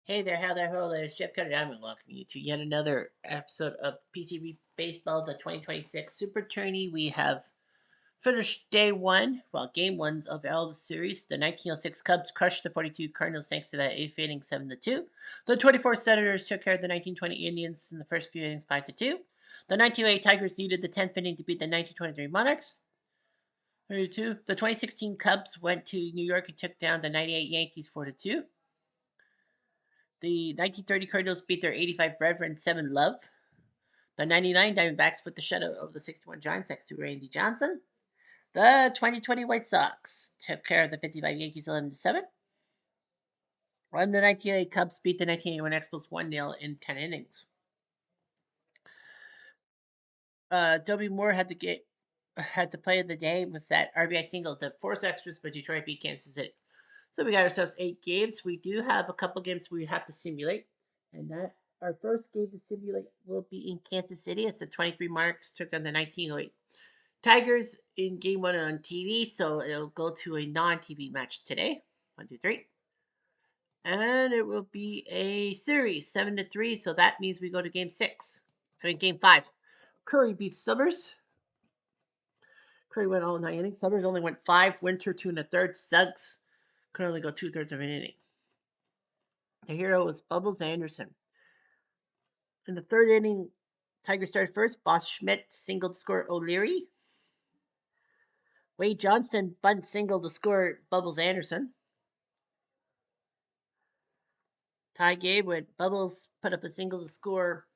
Hey there, how there, hello there. It's Jeff Cutter. I'm welcoming you to yet another episode of PCB Baseball, the 2026 Super Tourney. We have finished day one, well, game ones of all the series. The 1906 Cubs crushed the 42 Cardinals thanks to that eighth inning, 7-2. The 24 Senators took care of the 1920 Indians in the first few innings, 5-2. The 1908 Tigers needed the 10th inning to beat the 1923 Monarchs, 32. The 2016 Cubs went to New York and took down the 98 Yankees, 4-2. The 1930 Cardinals beat their 85 brethren 7-love. The 99 Diamondbacks put the shutout of the 61 Giants thanks to Randy Johnson. The 2020 White Sox took care of the 55 Yankees 11-7. And the 1988 Cubs beat the 1981 Expos 1-0 in 10 innings. Dobie Moore had the play of the day with that RBI single to force extras, but Detroit beat Kansas City. So we got ourselves 8 games. We do have a couple games we have to simulate, and that our first game to simulate will be in Kansas City as the 23 Monarchs took on the 1908 Tigers in game one on TV. So it'll go to a non-TV match today. 1, 2, 3. And it will be a series 7-3. So that means we go to game 5. Curry beats Summers. Curry went all 9 innings. Summers only went 5. Winter 2 1/3. Suggs could only go 2/3 of an inning. The hero was Bubbles Anderson. In the third inning, Tigers started first. Boss Schmidt singled to score O'Leary. Wade Johnston bunt singled to score Bubbles Anderson. Tie game when Bubbles put up a single to score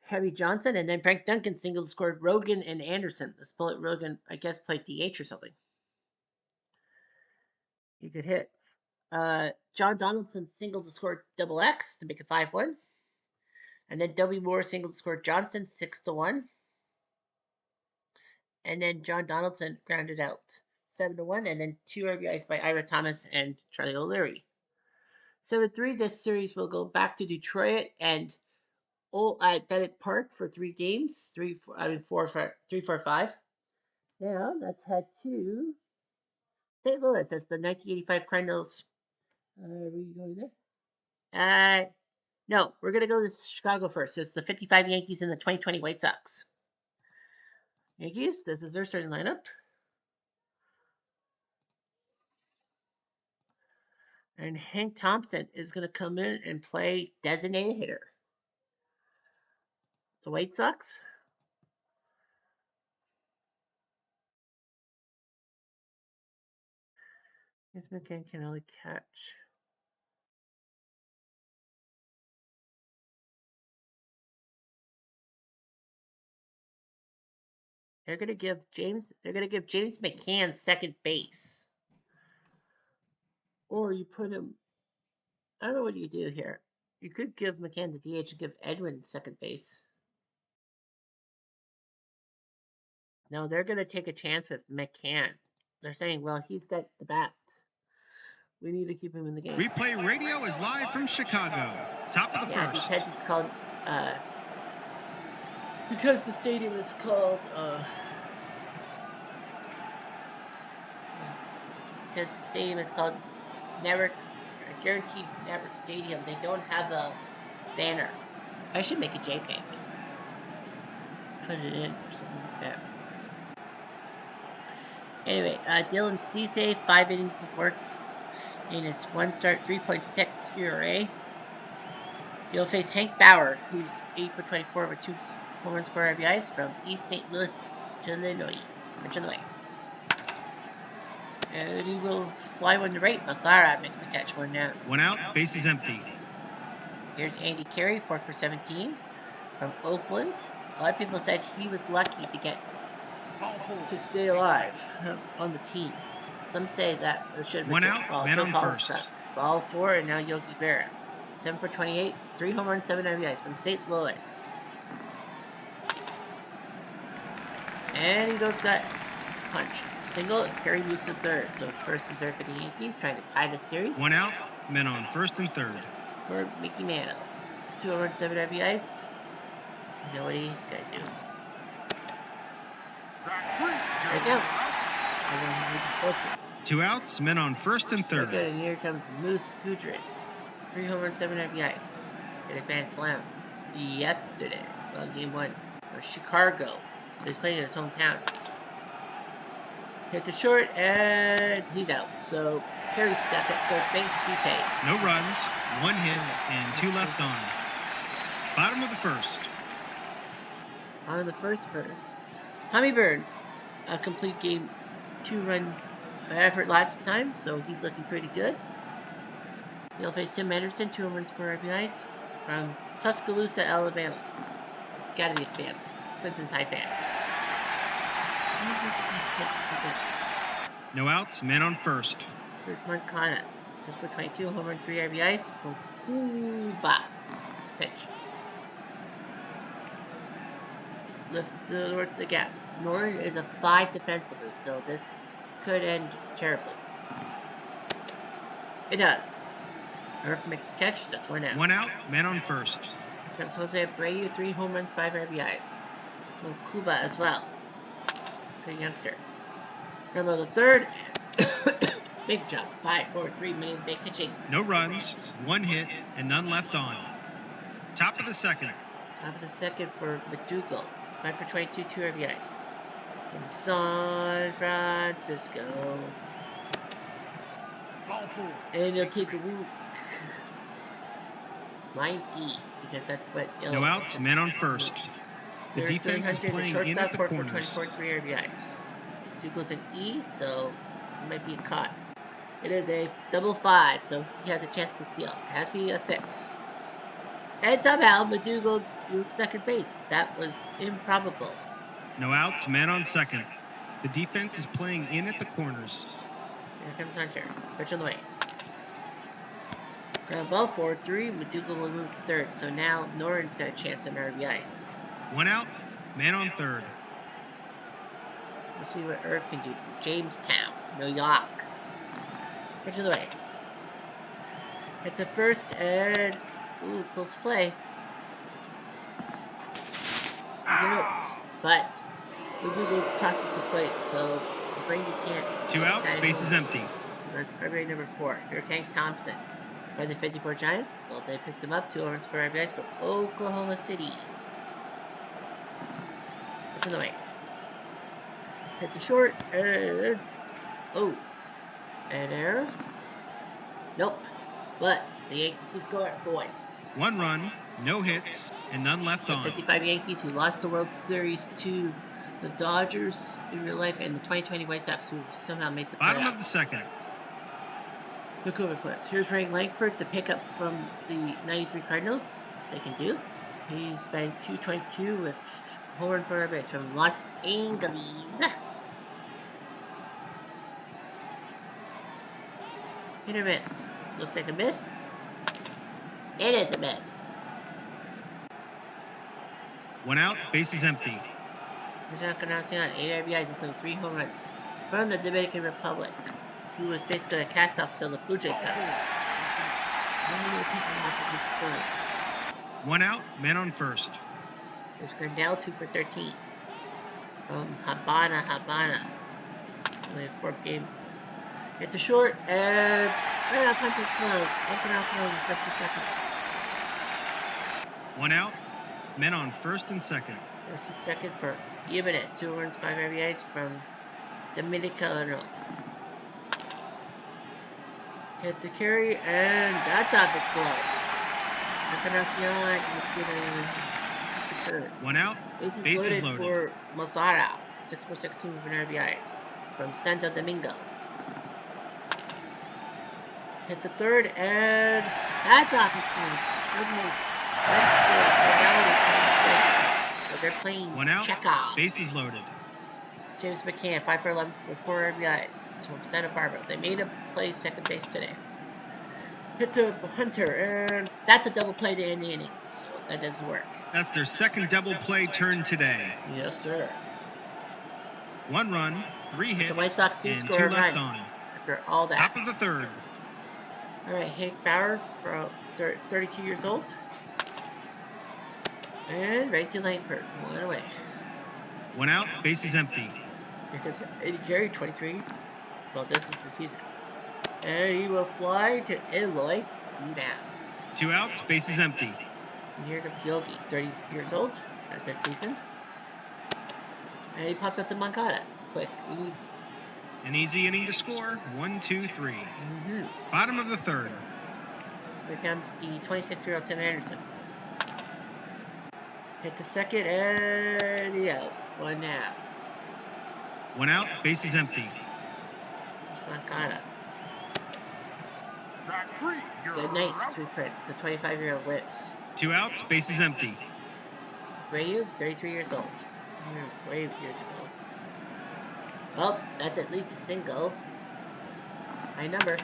Heavy Johnson, and then Frank Duncan singled to score Rogan and Anderson. This bullet Rogan, I guess, played DH or something. He could hit. John Donaldson singled to score double X to make it 5-1. And then W. Moore singled to score Johnston 6-1. And then John Donaldson grounded out 7-1. And then 2 RBIs by Ira Thomas and Charlie O'Leary. 7-3. This series will go back to Detroit and at Bennett Park for 3 games. 4, 5. Now let's head to St. Louis. That's the 1985 Cardinals. Are we going there? No, we're going to go to Chicago first. It's the 55 Yankees and the 2020 White Sox. Yankees, this is their starting lineup. And Hank Thompson is going to come in and play designated hitter. The White Sox. This McCann can only catch. They're going to give James McCann second base. Or you put him. I don't know what you do here. You could give McCann the DH and give Edwin second base. No, they're going to take a chance with McCann. They're saying, well, he's got the bat. We need to keep him in the game. Replay Radio is live from Chicago. Top of the first. Because it's called. Because the stadium is called. Because the stadium is called Guaranteed Network Stadium. They don't have a banner. I should make a JPEG. Put it in or something like that. Anyway, Dylan Ceesay, 5 innings of work in his 1 start, 3.6 ERA. You'll face Hank Bauer, who's 8 for 24 with 2 home runs, 4 RBIs from East St. Louis, Illinois. And he will fly one to right. Massara makes the catch, 1 out. 1 out, bases empty. Here's Andy Carey, 4 for 17 from Oakland. A lot of people said he was lucky to stay alive on the team. Some say that it should have been 1 out, man Joe on Collins first. sucked. Ball 4, and now Yogi Berra. 7 for 28, 3 home runs, 7 RBIs from St. Louis. And he goes that punch. Single, Carey moves to third. So first and third for the Yankees, trying to tie the series. 1 out, men on first and third. For Mickey Mantle. 2 home runs, 7 RBIs. You know what he's going to do. There we go. 2 outs, men on first and third. And here comes Moose Goodrin. 3 home runs, 7 RBIs. Hit a grand slam yesterday. Well, game 1 for Chicago. So he's playing in his hometown. Hit the short, and he's out. So Perry's stuck at third base. He's safe. No runs, 1 hit, and 2 left on. Bottom of the first. On the first for Tommy Byrne, a complete game 2-run effort last time, so he's looking pretty good. He'll face Tim Anderson, 2 home runs, 4 RBIs from Tuscaloosa, Alabama. He's got to be a fan. Clemson's high fan. No outs, man on first. Here's Moncada. 6 for 22, home run, 3 RBIs from Cuba. Pitch. Lift towards the gap. Norton is a 5 defensively, so this could end terribly. It does. Earth makes the catch. That's 1 out. 1 out, man on first. Comes Jose Abreu, 3 home runs, 5 RBIs. From Cuba as well. Good youngster. Remember the third. Big jump. 5-4-3 minutes. Big pitching. No runs, 1 hit, and none left on. Top of the second. Top of the second for McDougal. 5 for 22, 2 RBIs. From San Francisco. And he'll take a walk. Line E, because that's what. No outs, man on first. The defense is playing in at the corners. 24, 3 RBIs. Dougal's an E, so it might be caught. It is a double 5, so he has a chance to steal. It has to be a 6. And somehow McDougal steals second base. That was improbable. No outs, man on second. The defense is playing in at the corners. Here comes Hunter. Pitch on the way. Ground ball, 4-3. McDougal will move to third. So now Norton's got a chance at an RBI. 1 out, man on third. We'll see what Irv can do from Jamestown, New York. Pitch on the way. Hit the first and... Ooh, close play. But McDougal crosses the plate, so Brady can't... 2 outs, base is empty. That's RBI number 4. Here's Hank Thompson. By the 54 Giants. Well, they picked him up. 2 runs for RBIs for Oklahoma City. Pitch on the way. Hit the short. And... Oh. An error? Nope. But the Yankees do score at Boist. 1 run, no hits, and none left on. 55 Yankees who lost the World Series to the Dodgers in real life, and the 2020 White Sox who somehow made the playoffs. Bottom of the second. The COVID players. Here's Ray Langford, the pickup from the 93 Cardinals. As they can do. He's batting .222 with home run for base from Los Angeles. Hit or miss. Looks like a miss. It is a miss. 1 out, base is empty. Here's Encarnacion, 8 RBIs, including 3 home runs from the Dominican Republic, who was basically a cast-off till the Blue Jays got him. 1 out, man on first. There's Grandal, 2 for 13. From Habana. Only his 4th game. Hit the short, and right off Hunter's glove. Open out glove in 50 seconds. 1 out, men on first and second. First and second for Jimenez. 2 runs, 5 RBIs from Dominicano. Hit the carry, and that's off his glove. Encarnacion. 1 out, Bases base loaded is loaded. for Mazara. 6 for 16 with an RBI from Santo Domingo. Hit the third, and that's off his glove. So they're playing 1 out, Chekhov. bases loaded. James McCann, 5 for 11 for 4 RBIs. It's from Santa Barbara. They made him play second base today. Hit to Hunter, and that's a double play to end the inning, so that doesn't work. That's their second double play turn today. Yes, sir. 1 run, 3 hits, The White Sox do and score 2 a left run on. after all that. Top of the third. All right, Hank Bauer, from 32 years old. And right to Langford, 1 away. 1 out, base is empty. Here comes Eddie Carey, 23. Well, this is the season. And he will fly to Eloy. 2 down. 2 outs, bases empty. And here comes Yogi, 30 years old at this season. And he pops up to Moncada. Quick and easy. An easy inning to score. 1, 2, 3. Mm-hmm. Bottom of the third. Here comes the 26-year-old Tim Anderson. Hit the second and out. 1 out. 1 out, bases empty. Here's Moncada. Good night, Sweet Prince. The 25-year-old whips. 2 outs, bases empty. Abreu, 33 years old. Way years ago. Well, that's at least a single. High number.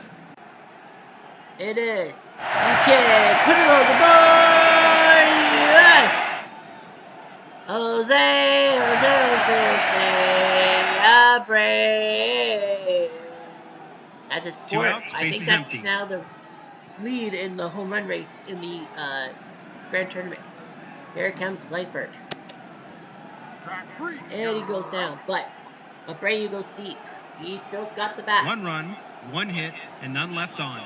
It is. You can put it on the board. Yes. Jose Abreu. That's his 2 fourth. outs, I think bases that's empty. now the lead in the home run race in the Grand Tournament. Here comes Langford. And he goes down, but Abreu goes deep. He still's got the bat. 1 run, 1 hit, and none left on.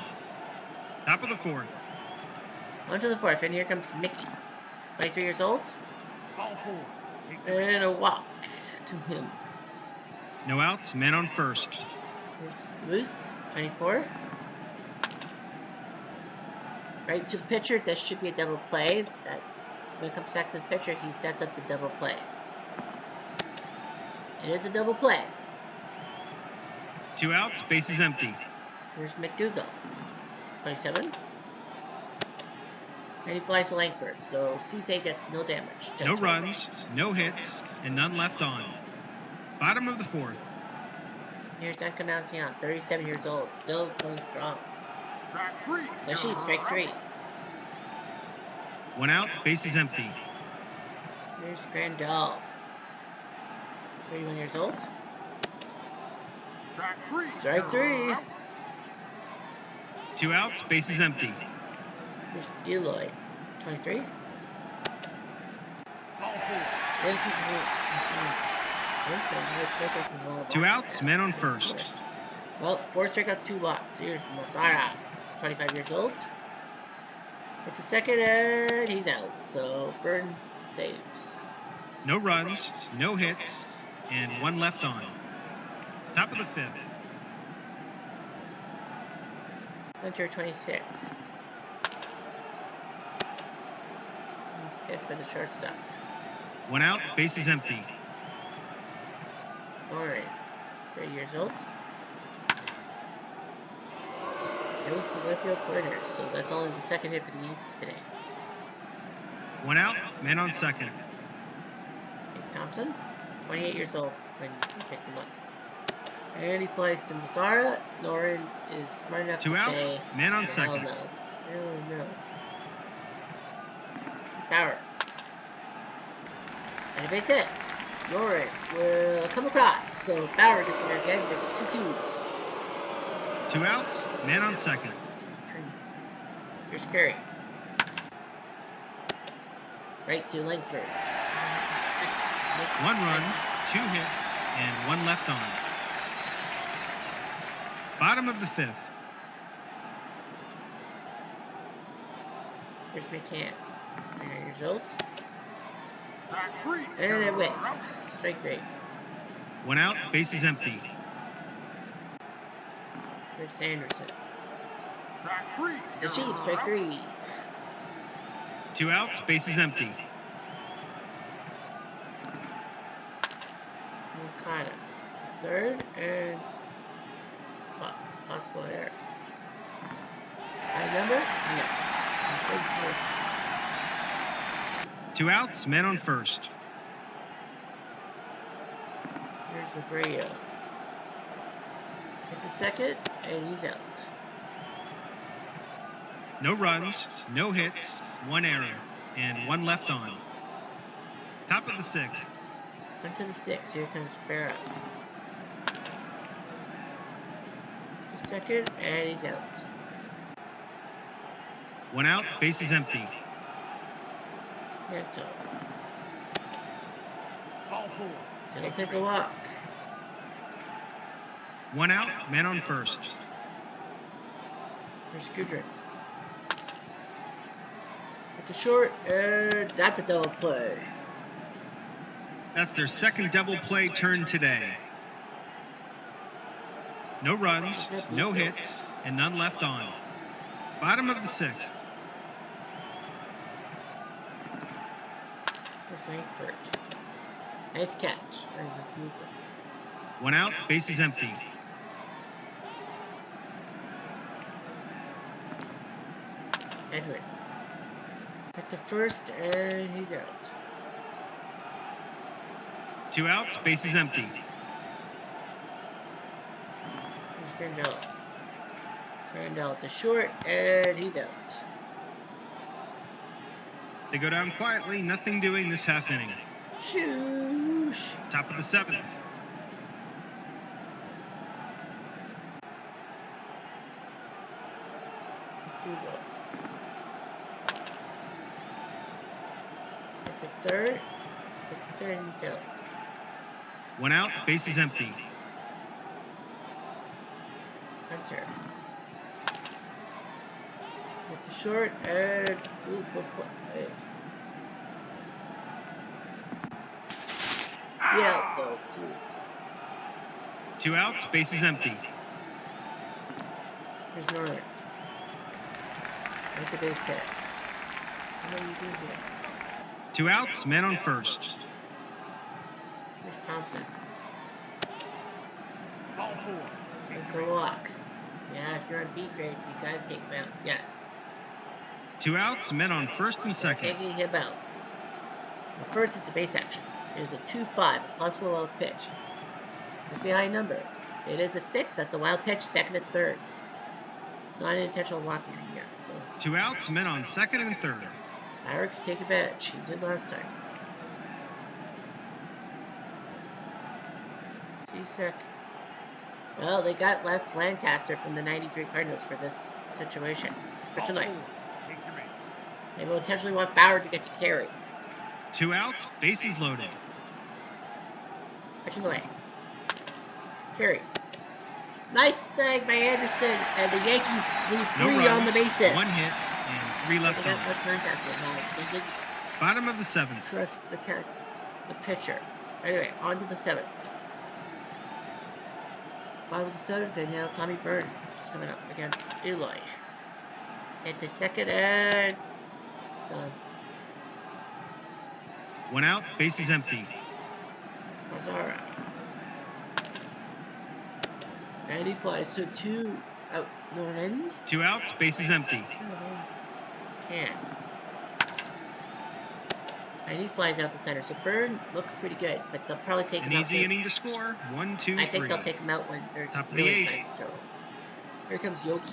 Top of the fourth. On to the fourth, and here comes Mickey. 23 years old. And a walk to him. No outs, man on first. Here's Moose, 24. Right to the pitcher. This should be a double play. That when it comes back to the pitcher, he sets up the double play. It is a double play. 2 outs, bases empty. Here's McDougal, 27. And he flies to Langford, so Cisse gets no damage. No runs, no hits, and none left on. Bottom of the fourth. Here's Encarnacion, 37 years old, still going strong. So sheep, strike 3. 1 out, bases empty. Here's Grandal, 31 years old. Strike 3. 2 outs, bases empty. Here's Eloy, 23. Two outs, men on first. Well, 4 strikeouts, 2 walks. Here's Masara, 25 years old. Hit the second, and he's out. So Burton saves. No runs, no hits, and 1 left on. Top of the fifth. Hunter, 26. Hit for the shortstop. 1 out, bases empty. Alright, 30 years old. Goes to left field corner, so that's only the second hit for the Yankees today. 1 out, man on second. Nick Thompson, 28 years old when he picked him up. And he flies to Masara. Norin is smart enough 2 to outs, say, man on hell second. no. Hell no. Power. And a base hit. Norin will come across. So Bauer gets in there again. Make it 2-2. 2 outs, man on second. Trny. Here's Curry. Right to Langford. 1 run, 2 hits, and 1 left on. Bottom of the fifth. Here's McCann. 29 years old. And a whiff. Strike 3. 1 out, bases empty. Here's Sanderson. It's a cheap. Strike 3. 2 outs, bases empty. Moncada. Third and possible error. High number? No. 2 outs, men on first. Here's Abreu. Hit the second, and he's out. No runs, no hits, 1 error, and 1 left on. Top of the sixth. On to the 6th. Here comes Barra. Hit the second, and he's out. 1 out, bases empty. Neto. So he'll take a walk. 1 out, man on first. Here's Goodrick. It's a short, and that's a double play. That's their second double play turn today. No runs, no hits, and none left on. Bottom of the 6th. Here's Langford. Nice catch. One out, bases empty. Edwin. At the first, and he's out. 2 outs, bases empty. Here's Grandel. Grandel to short, and he's out. They go down quietly, nothing doing this half inning. Shoosh. Top of the 7th. It's a third. It's a third and he's out. 1 out, bases empty. Hunter. It's a short, and ooh, close play. Yeah, though, too. 2 outs, bases empty. Here's Norman. That's a base hit. What are you doing here? 2 outs, man on first. Here's Thompson. Ball 4. It's a walk. Yeah, if you're on B grades, you gotta take him out. Yes. 2 outs, men on first and second. Taking him out. The first is a base action. It is a 2-5, a possible wild pitch. It's behind number. It is a 6, that's a wild pitch, second and third. It's not an intentional walking yet, so. 2 outs, men on second and third. Ira could take advantage. He did last time. C-sec. Well, they got Les Lancaster from the 93 Cardinals for this situation. But tonight, they will intentionally want Bauer to get to carry. 2 outs, bases loaded. Pitching away. Carry. Nice snag by Anderson, and the Yankees leave 3 on the bases. 1 hit and 3 left on. They did Bottom of the 7th. trust the pitcher. Anyway, on to the 7th. Bottom of the 7th, and now Tommy Byrne is coming up against Eloy. Hit the second, and done. 1 out, bases empty. Mazzara. And he flies to 2 out. No end. 2 outs, bases empty. Can. And he flies out to center. So Byrne looks pretty good, but they'll probably take An him out. easy inning to score. 1, 2, 3. I think they'll take him out when there's Top of the really 8th. signs of trouble. Here comes Yogi.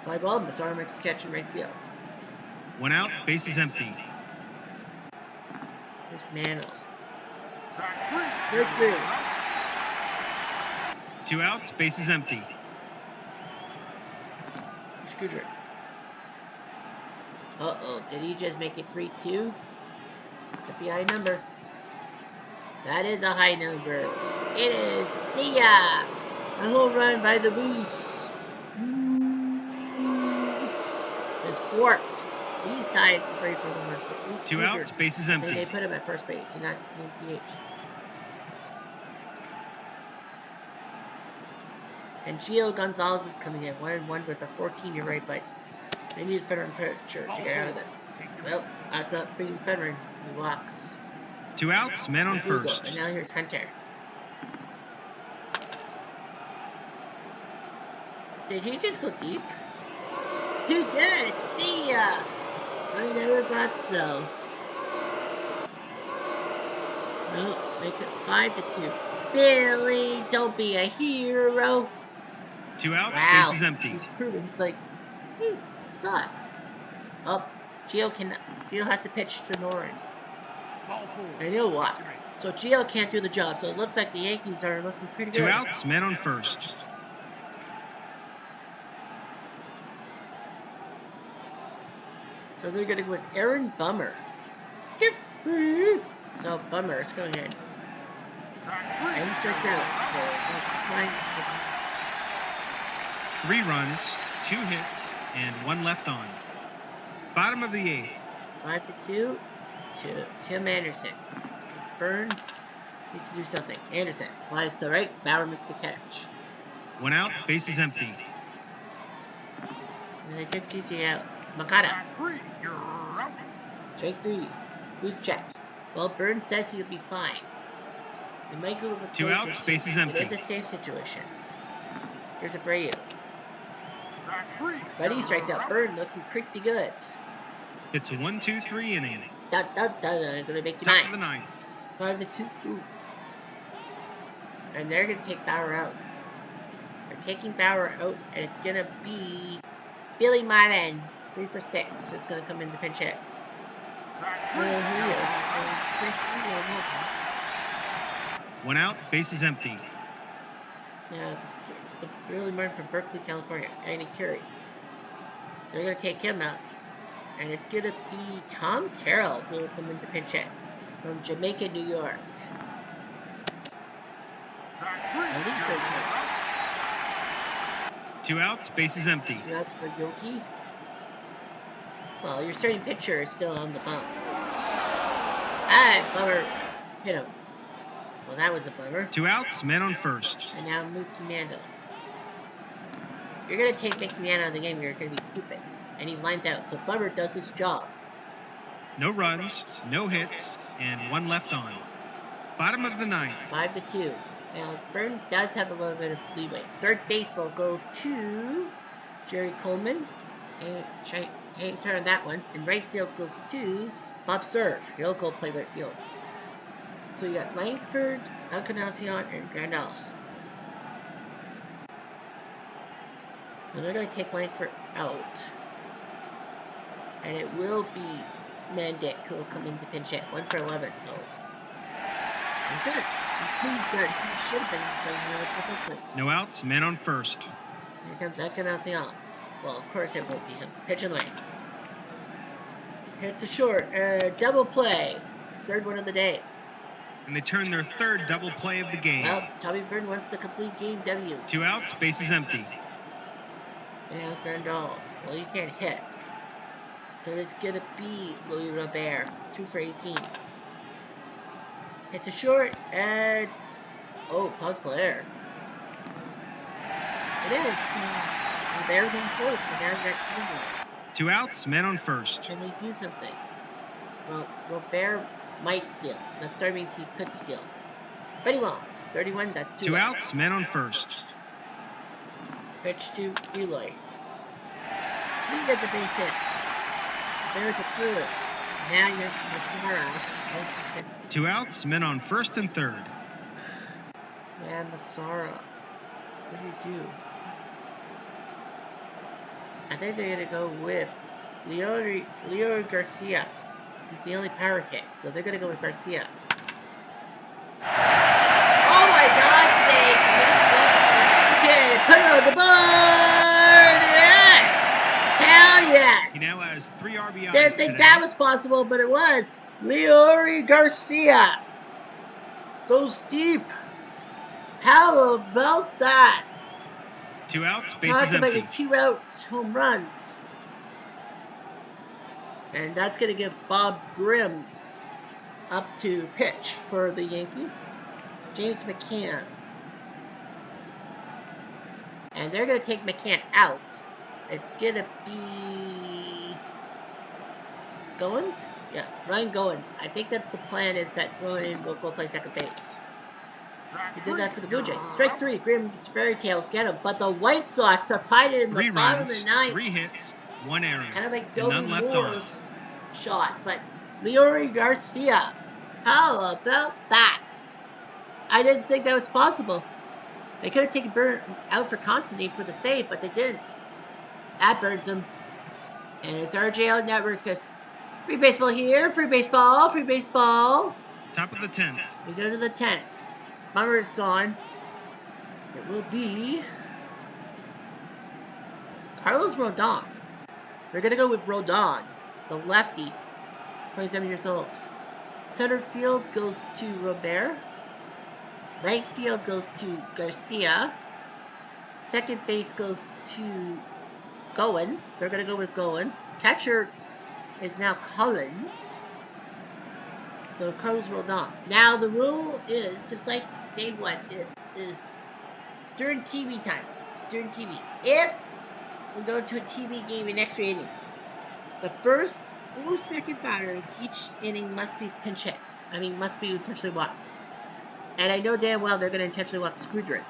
Fly ball, Mazzara makes the catch in right field. 1 out, bases empty. Here's Mantle. Here's Green. 2 outs, bases empty. Here's Goodrick. Uh-oh, did he just make it 3-2? That's the high number. That is a high number. It is. See ya! A home run by the Moose. It's Quark. He's tied for the home run. 2 outs, bases They empty. put him at first base and not in DH. And Gio Gonzalez is coming in 1-1 with a 14-year right, but they need a veteran pitcher to get out of this. Well, that's up being veteran. He walks. 2 outs, man on Dougal, first. and now here's Hunter. Did he just go deep? He did! See ya! I never thought so. No, makes it 5-2. Billy, don't be a hero. 2 outs, Wow, bases empty. he's proving he's like, he sucks. Oh, Gio has to pitch to Norin. And he'll walk. So Gio can't do the job. So it looks like the Yankees are looking pretty good. 2 outs, man on first. So they're going with Aaron Bummer. So Bummer is going in. And he strikes out. So 3 runs, 2 hits, and 1 left on. Bottom of the 8th. 5-2 to Tim Anderson. Burn needs to do something. Anderson flies to right. Bauer makes the catch. 1 out, bases empty. And they take CC out. Makata. Strike 3. Who's checked? Well, Burns says he'll be fine. It might go a little 2 closer. outs, bases empty. It is a safe situation. Here's Abreu. Buddy strikes out. Burn looking pretty good. It's a 1-2-3 inning. Dun, dun, dun, dun. Gonna make the Top of nine. the 9th. 5-2. Ooh. And they're gonna take Bauer out. They're taking Bauer out, and it's gonna be Billy Martin. 3 for 6. It's gonna come in the pinch hit. One out, bases empty. Now, the Billy Martin from Berkeley, California, Andy Curry. They're going to take him out. And it's going to be Tom Carroll who will come into pinch hit from Jamaica, New York. At least there's 2 outs, bases empty. 2 outs for Yoki. Well, your starting pitcher is still on the bump. Ah, bummer. Hit him. Well, that was a bummer. 2 outs, men on first. And now Mookie Mando. You're going to take Mickey Man out of the game, you're going to be stupid. And he lines out, so Bummer does his job. No runs, no hits, and 1 left on. Bottom of the 9th. 5-2. Now, Burn does have a little bit of leeway. Third base will go to Jerry Coleman. And Hanks turn on that one. And right field goes to Bob Serve. He'll go play right field. So you got Langford, Encarnacion, and Grandal. And they're going to take Langford out. And it will be Mandick who will come into pinch hit. 1 for 11, though. That's it. He should have been playing No outs, men on first. Here comes Encarnacion. Well, of course it won't be him. Pitch and lane. Hit to short. Double play. Third one of the day. And they turn their third double play of the game. Well, Tommy Byrne wants the complete game W. 2 outs, bases empty. And Grandal. Well, you can't hit. So it's going to be Louis Robert. 2 for 18. Hits a short, and... oh, possible error. It is. Robert's on fourth, and now he's got 2 outs, men on first. Can they do something? Well, Robert might steal. That star means he could steal. But he won't. 31, that's 2 outs, men on first. Pitch to Eloy. He gets the base hit. There's a third. Now you're Massara. 2 outs, men on first and third. Yeah, Massara. What do you do? I think they're going to go with Leo Garcia. He's the only power hit, so they're going to go with Garcia. Oh my God's sake! Okay, put it on the board! Yes! Hell yes! He now has 3 RBIs. Didn't think that was possible, but it was. Leori Garcia goes deep. How about that? 2 outs, bases Talk about empty. your 2-out home runs. And that's going to give Bob Grimm up to pitch for the Yankees. James McCann. And they're going to take McCann out. It's going to be... Goins? Yeah, Ryan Goins. I think that the plan is that Ryan will go play second base. He did that for the Blue Jays. Strike 3. Grimm's fairy tales get him. But the White Sox have tied it in the bottom of the ninth. 3 hits, 1 error. Kind of like None Dobie left Moore's shot. But Leori Garcia. How about that? I didn't think that was possible. They could have taken Burn out for Constantine for the save, but they didn't. That burns him. And as RJL Network says, free baseball here, free baseball, free baseball. Top of the 10th. We go to the 10th. Bummer is gone. It will be Carlos Rodon. We're going to go with Rodon, the lefty, 27 years old. Center field goes to Robert. Right field goes to Garcia. Second base goes to Goins. They're going to go with Goins. Catcher is now Collins. So Carlos Rodon. Now the rule is just like day one. It is during TV time. During TV, if we go to a TV game in extra innings, the first 4 second batter in each inning must be pinch hit. I mean, must be intentionally walked. And I know damn well they're going to intentionally walk Scudrin.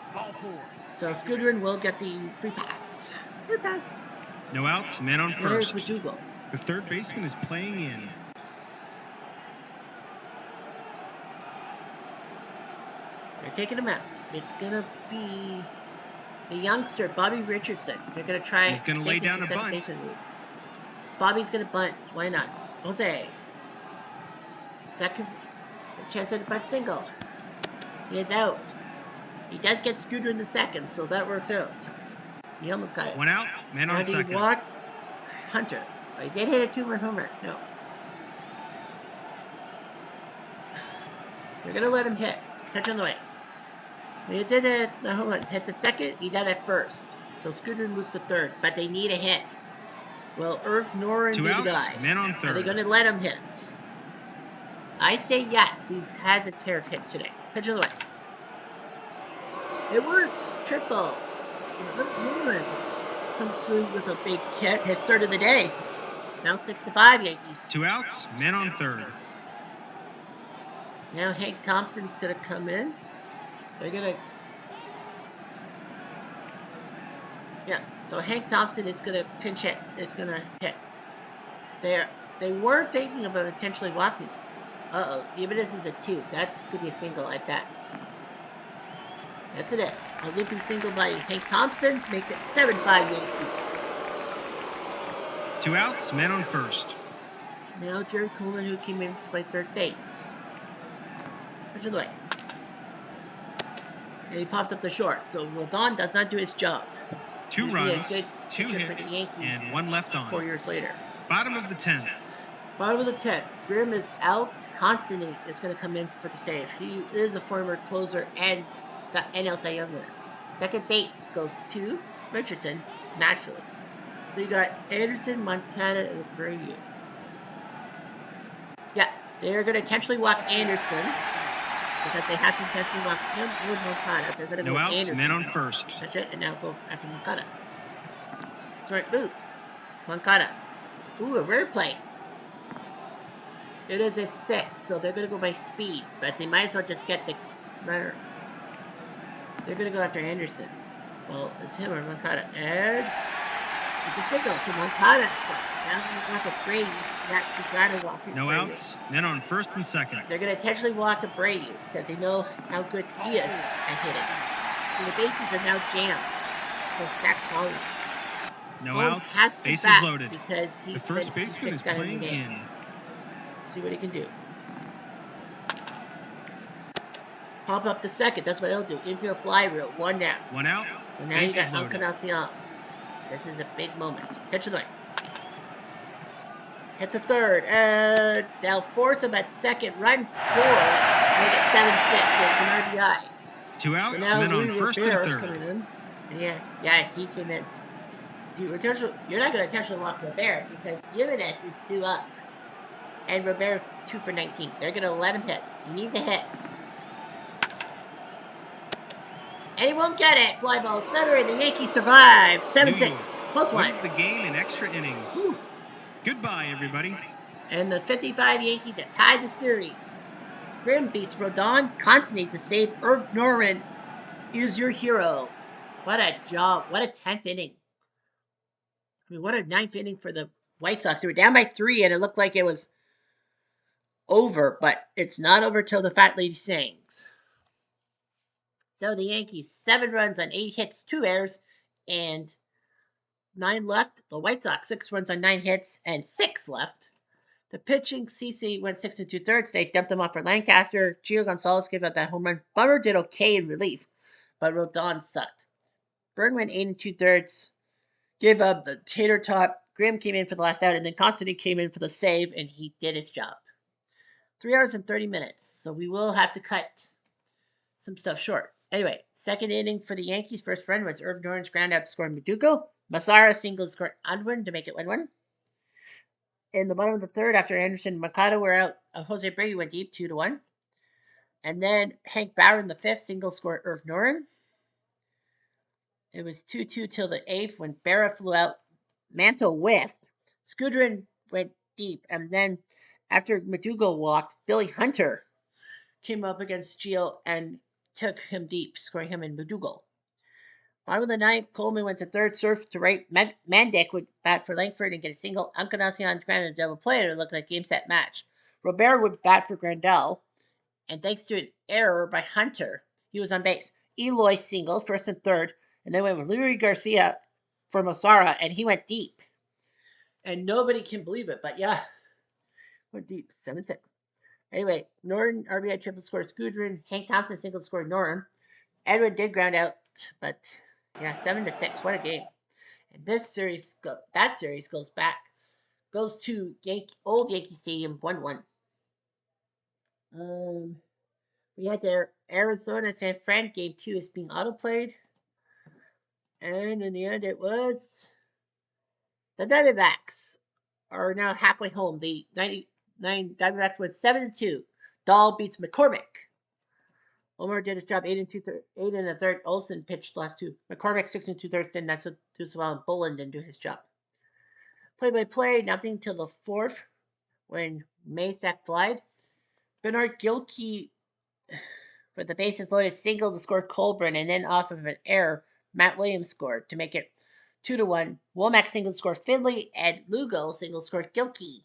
So Scudrin will get the free pass. Free pass. No outs, men on Here's first. Verdugo. The third baseman is playing in. They're taking him out. It's going to be the youngster, Bobby Richardson. They're going to try. He's going to lay down a bunt. Move. Bobby's going to bunt. Why not? Jose. Second. The chance at a bunt single. He is out. He does get Scooter in the second, so that works out. He almost got it. 1 out, man on second. He walked Hunter. But he did hit a 2-run homer. No. They're going to let him hit. Pitch on the way. When he did the home run, hit the second, he's out at first. So Scooter moves to third, but they need a hit. Will Irv Noren be the guy? Man on third. Are they going to let him hit? I say yes. He has a pair of hits today. Pitch on the way. It works. Triple. Irv Noren comes through with a big hit. His third of the day. It's now 6-5 Yankees. 2 outs, man on third. Now Hank Thompson's going to come in. They're going to... Yeah, so Hank Thompson is going to pinch hit. It's going to hit. They were thinking about intentionally walking. Uh-oh, even this is a 2. That's going to be a single, I bet. Yes, it is. A looping single by Hank Thompson makes it 7-5 Yankees. 2 outs, man on first. Now Jerry Coleman, who came in to play third base. Pitch of the way. And he pops up the short. So Rodon does not do his job. 2 runs, 2 hits, for the Yankees, and 1 left on. 4 years later. Bottom of the 10th. Bottom of the 10th. Grimm is out. Constantine is going to come in for the save. He is a former closer and NL Cy Young winner. Second base goes to Richardson, naturally. So you got Anderson, Moncada, and Abreu. Yeah, they're going to intentionally walk Anderson because they have to intentionally walk him or Moncada. They're going to go outs, Anderson. men on first. That's it, and now go after Moncada. Straight move. Moncada. Ooh, a rare play. It is a 6, so they're going to go by speed, but they might as well just get the runner. They're going to go after Anderson. Well, it's him or Moncada. And it's a signal, so Moncada stuff. Now he's got a Brady. You got to walk in. No outs, men on first and second. They're going to intentionally walk a Brady because they know how good he is at hitting. So the bases are now jammed for Zach Collins. No Collins outs, has to bases bat loaded. Because the first baseman is playing in. See what he can do. Pop up the second. That's what they'll do. Infield fly rule. 1 down. 1 out. So now you got Encarnacion. This is a big moment. Pitch of the way. Hit the third. They'll force him at second. Run scores. Make it 7-6. So it's an RBI. 2 outs. So now men on first and third. Coming in. And yeah, he came in. You're not going to intentionally walk Robert because Jimenez is due up. And Robert's 2 for 19. They're going to let him hit. He needs a hit. And he won't get it. Fly ball center, and the Yankees survive. 7-6. Close one. Wins the game in extra innings. Whew. Goodbye, everybody. And the 55 Yankees have tied the series. Grimm beats Rodon. Constantine to save. Irv Noren is your hero. What a job. What a 10th inning. I mean, what a 9th inning for the White Sox. They were down by 3, and it looked like it was over, but it's not over till the fat lady sings. So the Yankees, 7 runs on 8 hits, 2 errors, and 9 left. The White Sox, 6 runs on 9 hits and 6 left. The pitching, CC went 6 2/3. They dumped him off for Lancaster. Gio Gonzalez gave up that home run. Bummer did okay in relief, but Rodon sucked. Byrne went 8 2/3. Gave up the tater tot. Grimm came in for the last out, and then Constantine came in for the save, and he did his job. 3 hours and 30 minutes, so we will have to cut some stuff short. Anyway, second inning for the Yankees. First run was Irv Noren's ground out to score Verdugo. Masara single scored Unwin to make it 1-1. In the bottom of the third, after Anderson and Mikado were out, Jose Brady went deep 2-1. And then Hank Bauer in the fifth single scored Irv Noren. It was 2-2 till the eighth when Barra flew out. Mantle whiffed. Skudrin went deep. And then after McDougal walked, Billy Hunter came up against Gio and took him deep, scoring him in McDougal. Bottom of the ninth, Coleman went to third, surf to right. Mandick would bat for Langford and get a single. Encarnacion granted a double play, and it looked like a game set match. Robert would bat for Grandel, and thanks to an error by Hunter, he was on base. Eloy single, first and third, and then went with Luis Garcia for Mosara, and he went deep. And nobody can believe it, but yeah, went deep, 7-6. Anyway, Norton RBI triple scored Skudrin. Hank Thompson single scored Norton. Edwin did ground out, but yeah, 7-6. What a game! And that series goes to old Yankee Stadium 1-1. We had the Arizona San Fran game 2 is being autoplayed, and in the end, it was the Diamondbacks are now halfway home. The 99 Diamondbacks went 7-2. Dahl beats McCormick. Omar did his job 8 and a third. Olsen pitched the last two. McCormick 6 and 2/3 didn't do so well, and Bolin didn't do his job. Play-by-play, nothing till the fourth when Maysack flied. Bernard Gilkey for the bases loaded single to score Colburn, and then off of an error, Matt Williams scored to make it 2-1. Womack single scored Finley, and Lugo single scored Gilkey.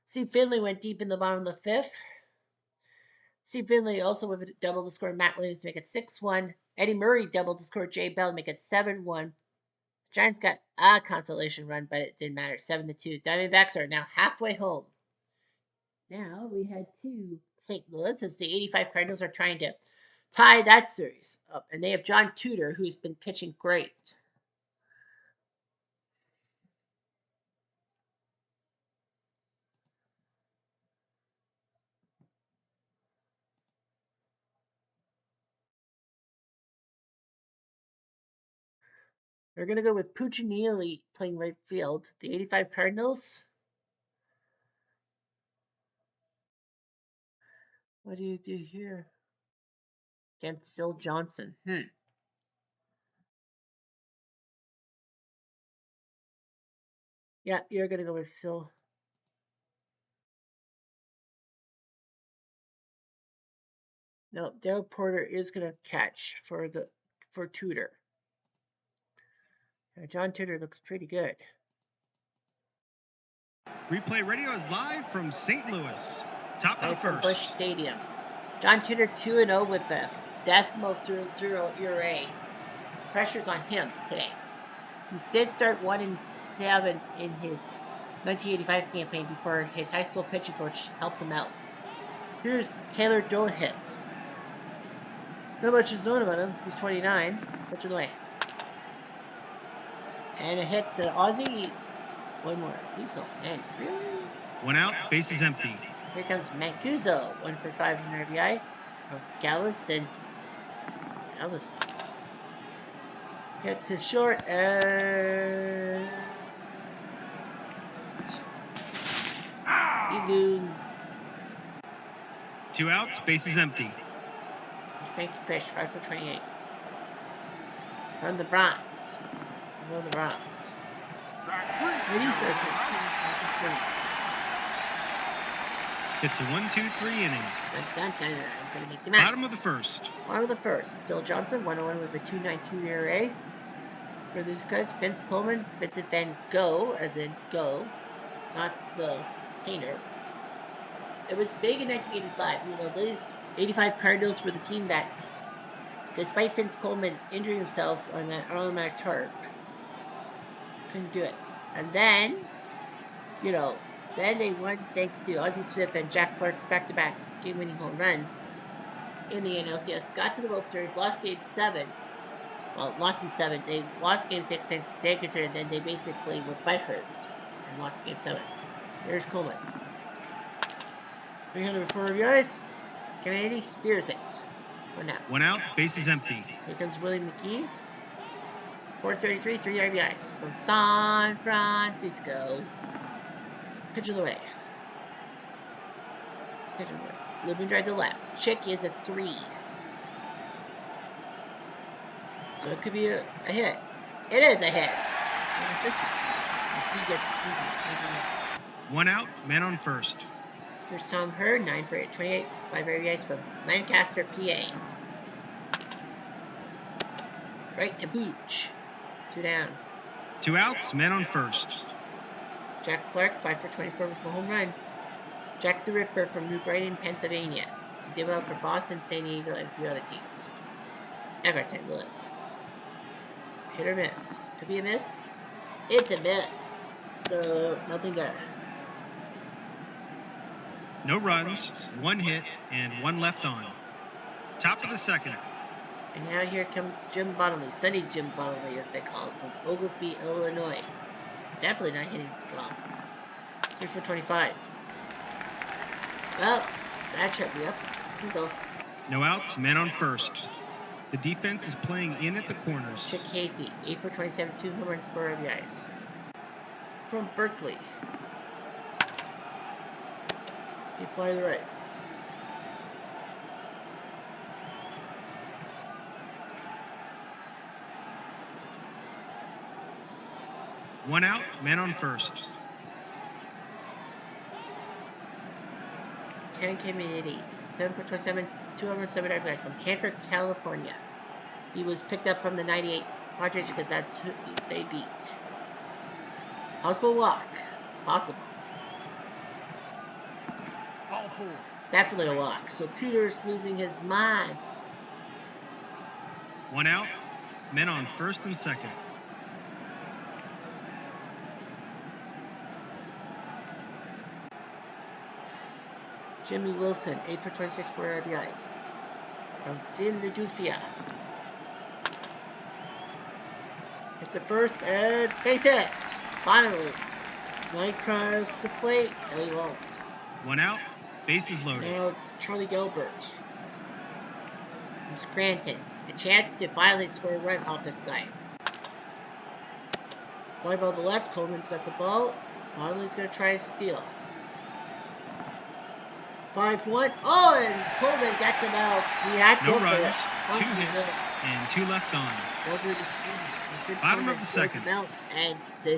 Steve Finley went deep in the bottom of the fifth. Steve Finley also with a double to score Matt Williams to make it 6-1. Eddie Murray doubled to score Jay Bell to make it 7-1. Giants got a consolation run, but it didn't matter. 7-2. Diamondbacks are now halfway home. Now we head to St. Louis as the 85 Cardinals are trying to tie that series up. And they have John Tudor, who's been pitching great. They're going to go with Puccinelli playing right field. The 85 Cardinals. What do you do here? Against Sil Johnson. Yeah, you're going to go with Sil. No, Dale Porter is going to catch for Tudor. John Tudor looks pretty good. Replay Radio is live from St. Louis. Top of the From first. Busch Stadium. John Tudor 2-0 with the .000 ERA. Pressure's on him today. He did start 1-7 in his 1985 campaign before his high school pitching coach helped him out. Here's Taylor Dohit. Not much is known about him. He's 29. Pitching away. And a hit to Ozzie. One more. He's still standing. Really? One out. Bases empty. Here comes Mancuso. 1 for 5 in RBI. From Galveston. Hit to short and Egoon. 2 outs. Bases empty. Frankie Fish, 5 for 28. From the Bronx. From the Bronx. It's a 1-2-3 inning. Bottom of the first. Bottom of the first. Still Johnson, 1-1 with a 2.92 ERA. For these guys, Vince Coleman, Vincent Van Gogh, as in go, not the painter. It was big in 1985. You know, these 85 Cardinals were the team that, despite Vince Coleman injuring himself on that automatic tarp, couldn't do it. And then, then they won thanks to Ozzie Smith and Jack Clark's back-to-back game-winning home runs in the NLCS. Got to the World Series, lost Game 7. Well, lost in 7. They lost Game 6 thanks to Dankerton, and then they basically were butthurt and lost Game 7. Here's Coleman. 304 guys. Kennedy spears it. 1 out. 1 out. Bases empty. Here comes Willie McGee. 433, 3 RBIs from San Francisco. Pitch of the way. Pitch of the way. Lubin drives to left. Chick is a 3. So it could be a hit. It is a hit. He gets 1 out, man on first. Here's Tom Hurd, 9 for 28, 5 RBIs from Lancaster, PA. Right to Booch. 2 down. 2 outs, man on first. Jack Clark, 5 for 24 with a home run. Jack the Ripper from New Brighton, Pennsylvania. He did well for Boston, San Diego, and a few other teams. And for St. Louis. Hit or miss. Could be a miss. It's a miss. So, nothing there. No runs, 1 hit, and 1 left on. Top of the second. And now here comes Jim Bottomley, Sunny Jim Bottomley, as they call it, from Oglesby, Illinois. Definitely not hitting well. 3 for 25. Well, that shut me up. Single. No outs, man on first. The defense is playing in at the corners. Chick Casey, 8 for 27, 2 home runs, 4 RBIs. From Berkeley. Deep fly to the right. One out, man on first. Ken Community, 7 for 27, 207 RBIs from Hanford, California. He was picked up from the 98 Padres because that's who they beat. Possible walk. Possible. Ball 4. Definitely a walk. So Tudor's losing his mind. 1 out, men on first and second. Jimmy Wilson, 8 for 26, 4 RBIs. From Jim LaDufia. Hit the first and base hit. Finally. Mike crosses the plate. No, he won't. 1 out, bases loaded. Now Charlie Gilbert. From Scranton. A chance to finally score a run off this guy. Fly ball to the left. Coleman's got the ball. Bottomley's going to try to steal. 5-1. Oh, and Coleman gets him out. He had to No go for runs, it. 2 hits, and 2 left on. Bottom of the second. And the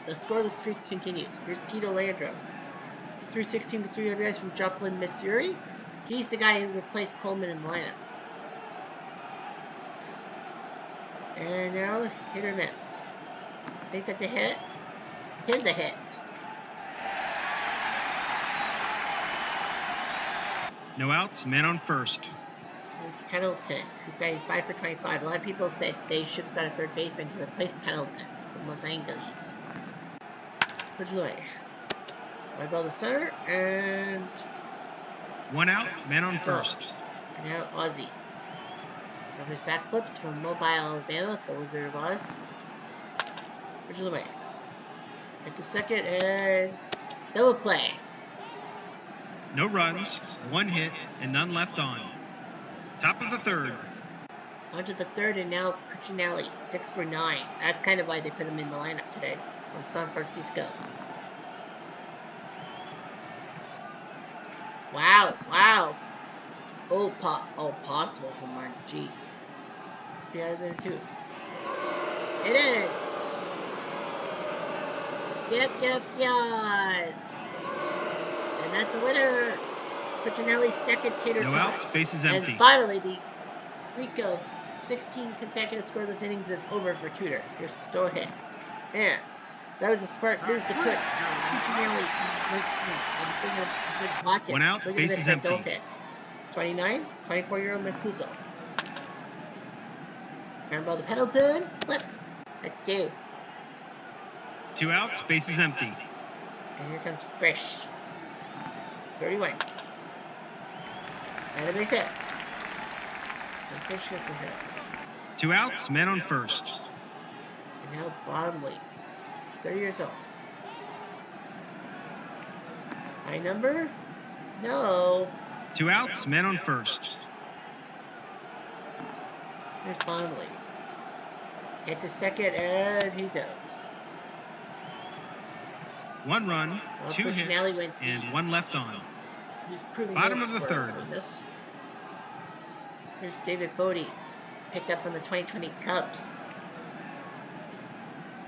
scoreless streak continues. Here's Tito Landrum. 316 with 3 RBIs from Joplin, Missouri. He's the guy who replaced Coleman in the lineup. And now, hit or miss. I think that's a hit. It is a hit. No outs, man on first. Pendleton, who's batting 5 for 25. A lot of people said they should have got a third baseman to replace Pendleton from Los Angeles. Which way? My ball to center, and 1 out, man on first. And now Ozzy. Of his backflips from Mobile, Alabama, the Wizard of Oz. Which way? Hit the second, and double play. No runs, 1 hit, and none left on. Top of the third. On to the third, and now Puccinelli, 6 for 9. That's kind of why they put him in the lineup today, from San Francisco. Wow. Oh, possible for Martin. Jeez. Let's be out of there, too. It is! Get up, yawn! And that's a winner! Puccinelli's second tater tot. No outs, bases empty. And finally, the streak of 16 consecutive scoreless innings is over for Tudor. Here's go ahead. Yeah, that was a smart move to put Puccinelli in pocket. 1 out, bases empty. 29, 24-year-old Mancuso. Ground ball to Pendleton. Flip. That's 2. 2 outs, bases empty. And here comes Frisch. 31. And a base hit. So Frisch gets a hit. 2 outs, man on first. And now Bottomley. 30 years old. High number? No. 2 outs, man on first. Here's Bottomley. Hit the second, and he's out. 1 run, Well, 2 Trny hits, went and deep. 1 left on. He's proving Bottom his of the third. worthfulness. Here's David Bodie, picked up from the 2020 Cubs.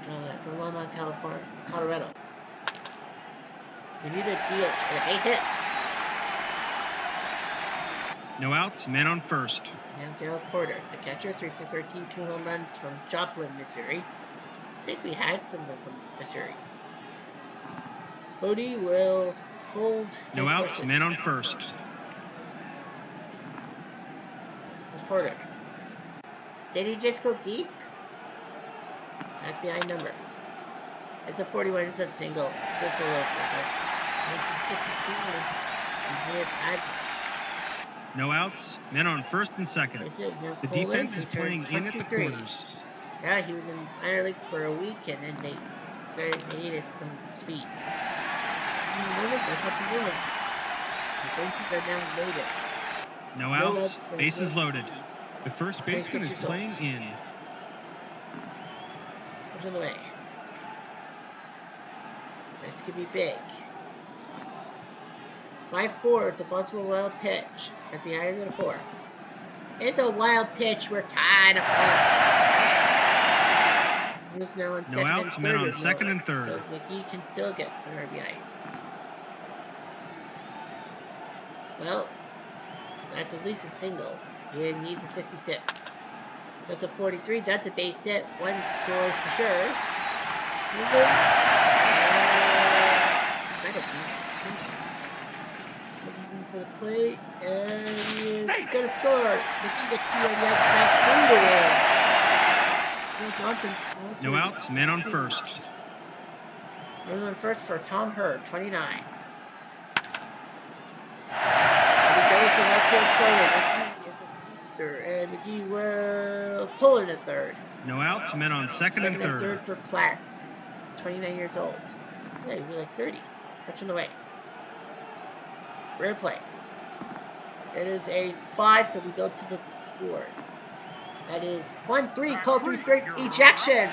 Draw that from Longmont, California, Colorado. We need a DH and a base hit. No outs, men on first. Now Gerald Porter, the catcher, 3 for 13, 2 home runs from Joplin, Missouri. I think we had someone from Missouri. Bodie will hold No his outs, horses. men on first. Here's Porter. Did he just go deep? That's behind number. It's a 41. It's a single. Just a little single. It's a 62. No outs, men on first and second. Like I said, now The Coleman, defense is who turned playing in at the 23. corners. Yeah, he was in minor leagues for a week, and then they needed some speed. That's what they're doing. The bases are now loaded. No outs, bases loaded. The first 26 baseman is years playing old. in. What's on the way? This could be big. 5-4. It's a possible wild pitch. Has to be higher than a 4. It's a wild pitch. We're tied up. Who's now on second outs, and men third. on second and third. So McGee can still get an RBI. Well, that's at least a single. He needs a 66. That's a 43. That's a base hit. 1 scores for sure. Looking for the play, and he's gonna score. McGee gets 2 RBIs back 3 to 1. Johnson. No outs, men on first. Runners on first for Tom Hurd, 29. And he goes to left field corner. McGee is a speedster, and McGee will pull in at third. No outs, men on second and third. Third for Clark, 29 years old. Yeah, he'd be like 30. Catch in the way. Rare play. It is a 5, so we go to the board. That is 1-3. Call 3 strikes. Ejection.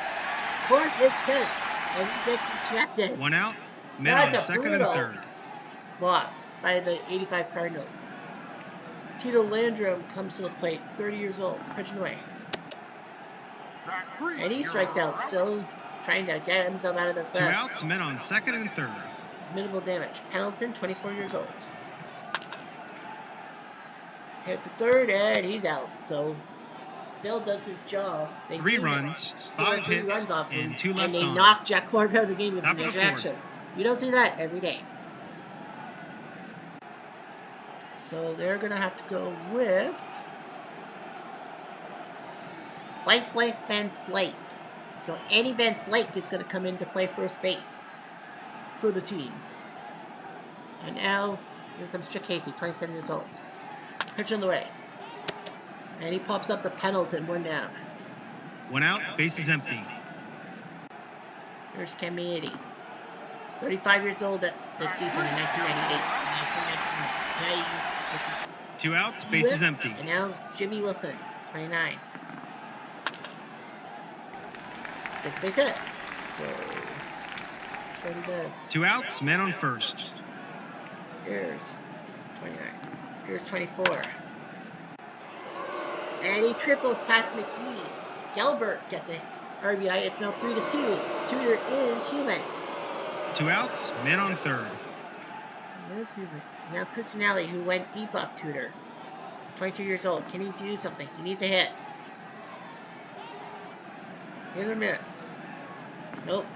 Clark is pissed, and he gets ejected. 1 out. Men on second and third. Loss by the 85 Cardinals. Tito Landrum comes to the plate, 30 years old, pitching away. And he strikes out, still trying to get himself out of this mess. 2 outs, men on second and third. Minimal damage. Pendleton, 24 years old. Hit the third, and he's out. So, still does his job. They 3 runs, 5 hits, runs off him, and 2 left and they on. knock Jack Clark out of the game with Top an of the ejection. You don't see that every day. So they're going to have to go with blank Van Slate. So Andy Van Slate is going to come in to play first base for the team. And now, here comes Chick Hafey, 27 years old. Pitch on the way. And he pops up to Pendleton, 1 down. 1 out, base is empty. Here's Caminiti, 35 years old this season in 1998. 2 outs, base is empty. And now Jimmy Wilson, 29. Gets base hit. So that's what he does. 2 outs, men on first. Here's 29. Here's 24. And he triples past McGee. Gelbert gets a RBI. It's now 3-2. Tudor is human. 2 outs, men on third. Now Cuccinelli, who went deep off Tudor. 22 years old. Can he do something? He needs a hit. Hit or miss. Nope.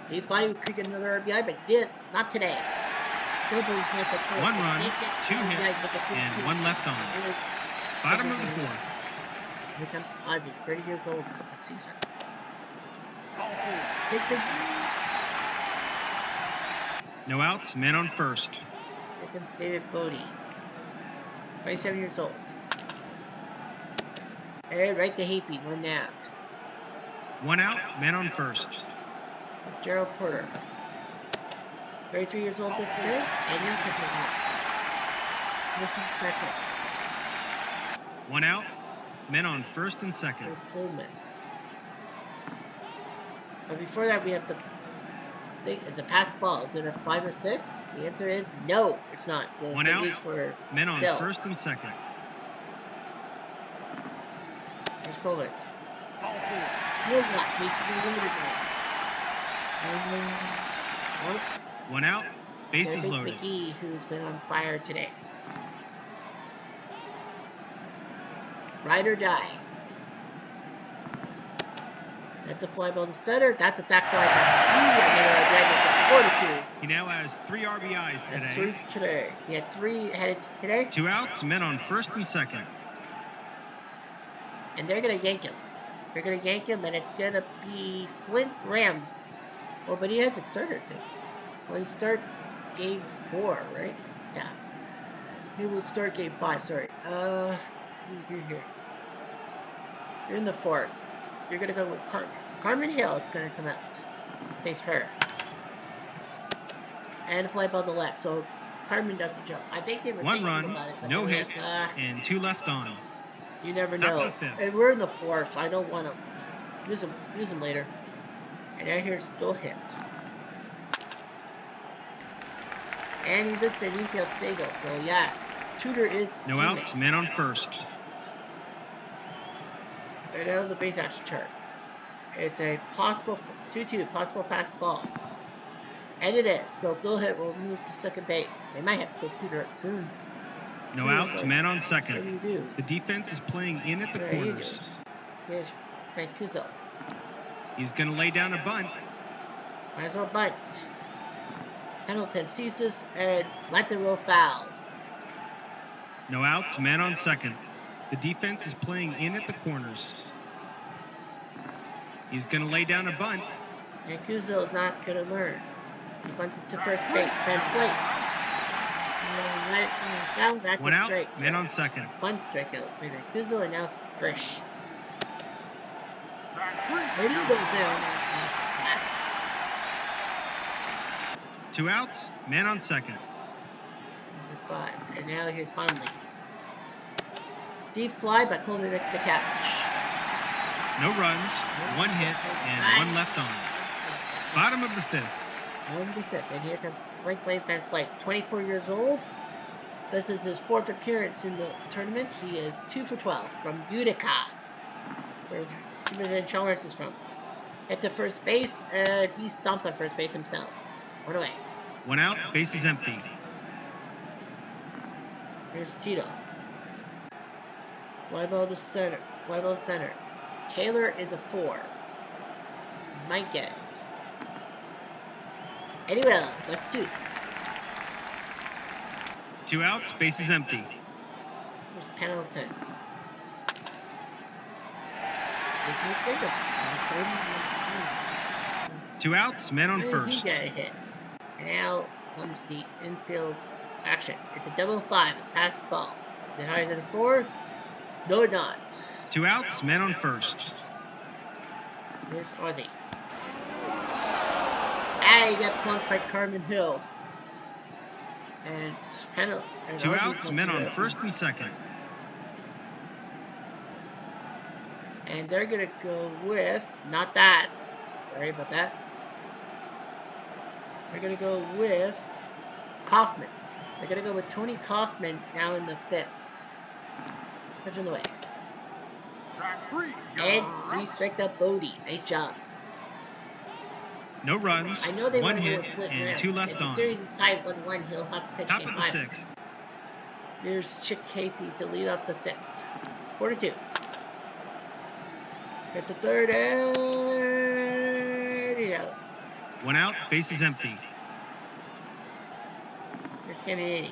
He thought he could get another RBI, but he did. Not today. 1 run, 2 hits, and 1 left on. Bottom of the fourth. Here comes Ozzie, 30 years old, cut the season. Takes a... No outs, men on first. Here comes David Bodie, 27 years old. And right to Hafey, 1 down. 1 out, men on first. Gerald Porter, 33 years old this year, and he'll take it out. This is second. 1 out, men on first and second. for Coleman. But before that, we have to think: it's a pass ball. Is it a 5 or 6? The answer is no, it's not. So One good out, news for men on Phil. first and second. Here's Coleman. Good luck. Basically limited one. One out, bases There's loaded. McGee, who's been on fire today. Ride or die. That's a fly ball to center. That's a sac fly. Again, 42. He now has 3 RBIs That's today. 3 today. He had 3 headed to today. 2 outs, men on first and second. And they're going to yank him. They're going to yank him, and it's going to be Flint Ram. Oh, but he has a starter thing. Well, he starts game 4, right? Yeah. He will start game 5, sorry. You're here. You're in the 4th. You're going to go with Carmen. Carmen Hill is going to come out. Face her. And a fly ball to left. So Carmen does the job. I think they were 1 thinking run, about it, but no they were hits, like, and 2 left on. you never Top of know. the 5th. And we're in the 4th. I don't want to use them later. And now here's still hit. And he looks at infield single. So yeah, Tudor is No human. outs, men on first. Right now the base action chart. It's a possible 2-2 possible pass ball. And it is. So go ahead, we'll move to second base. They might have to take Tudor out soon. No Tudor's outs, like, men on what do second. you do? The defense is playing in at the What are you corners. doing? Here's Mancuso. He's going to lay down a bunt. Might as well bunt. Hamilton ceases and lets it roll foul. No outs, men on second. The defense is playing in at the corners. He's going to lay down a bunt. Mancuso is not going to learn. He bunts it to first base. Van Slate. Let it down. That's 1 a out, strike. men on second. Bunt strikeout by Mancuso, and now Frisch. And he goes down. 2 outs, men on second. Number 5. And now here Conley. Deep fly, but Coleman makes the catch. No runs, 1 hit, and 1 left on. Bottom of the 5th. Bottom of the 5th. And here comes Blake Van Slate, 24 years old. This is his 4th appearance in the tournament. He is 2 for 12 from Utica, where Superintendent Chalmers is from. Hit to first base, and he stomps on first base himself. 1 away. 1 out, base is empty. Here's Tito. Fly ball to center. Fly ball to center. Taylor is a 4. Might get it. And he will. That's 2. 2 outs, base is empty. Here's Pendleton. 2 outs, men on He first. got a hit. And now comes the infield action. It's a double 5, a pass ball. Is it higher than a 4? No, not. 2 outs, men on first. Here's Ozzy. Ah, he got plunked by Carmen Hill. And penalty. 2 outs, men on first and second. And they're going to go with, not that. Sorry about that. They're going to go with Kaufman. They're going to go with Tony Kaufman now in the 5th. Pitch in the way. And he strikes out Bodie. Nice job. No runs, I know they 1 want to go hit, with Flint and Ram. 2 left If the on. series is tied 1-1, he'll have to pitch Top game of the 5. 6th. Here's Chick Hafey to lead off the 6th. 4-2. Get the 3rd, and he's out. 1 out, base is empty. Here's Kennedy.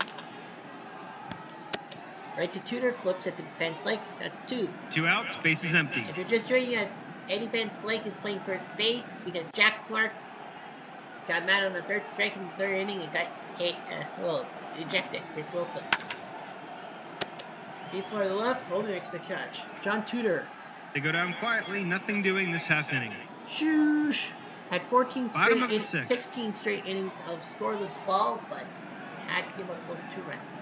Right to Tudor, flips at the Van Slake. That's 2. 2 outs, base is empty. If you're just joining us, Eddie Van Slake is playing first base because Jack Clark got mad on the 3rd strike in the 3rd inning and got ejected. Here's Wilson. Deep fly to the left, Goldie makes the catch. John Tudor. They go down quietly, nothing doing this half inning. Shoosh! Had 16 Bottom of the 6th. straight innings of scoreless ball, but had to give up those 2 runs.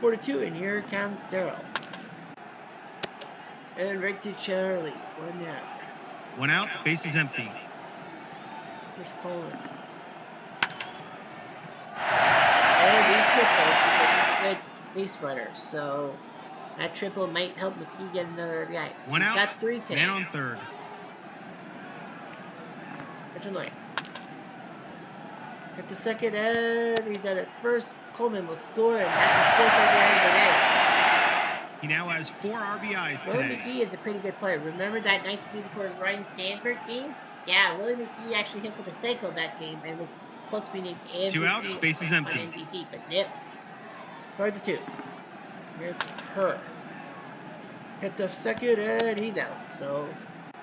4-2, and here comes Darryl. And right to Charlie. 1 down. 1 out, base is empty. Here's Colin. And he triples because he's a good base runner. So that triple might help McKee get another RBI. 1 He's out, got 3 today. man on third. Trny. At the second, and he's at it first. Coleman will score, and that's his fourth RBI of the day. He now has 4 RBIs Willie today. McGee is a pretty good player. Remember that 1984 Ryan Sandberg game? Yeah, Willie McGee actually hit for the cycle that game and was supposed to be named MVP 2 outs, base is on empty. NBC, but no. 4-2. Here's her. Hit the second, and he's out. So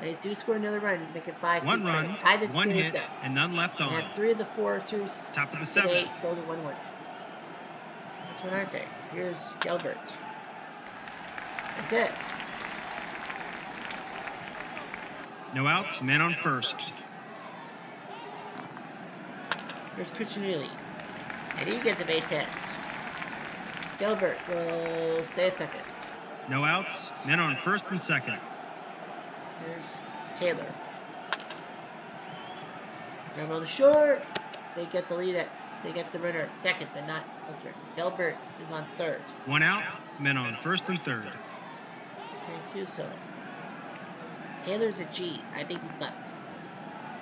they do score another run to make it 5-2. 1 run, tie the 1 series hit, up. and none left on. And 3 of the 4 series Top of the today 7th. go to 1-1. That's what I say. Here's Gilbert. That's it. No outs, man on first. Here's Trny. And he gets a base hit. Gilbert will stay at second. No outs, men on first and second. Here's Taylor. Grab on the short. They get the lead they get the runner at second, but not elsewhere. So Gilbert is on third. 1 out, men on first and third. Mancuso. Taylor's a G. I think he's got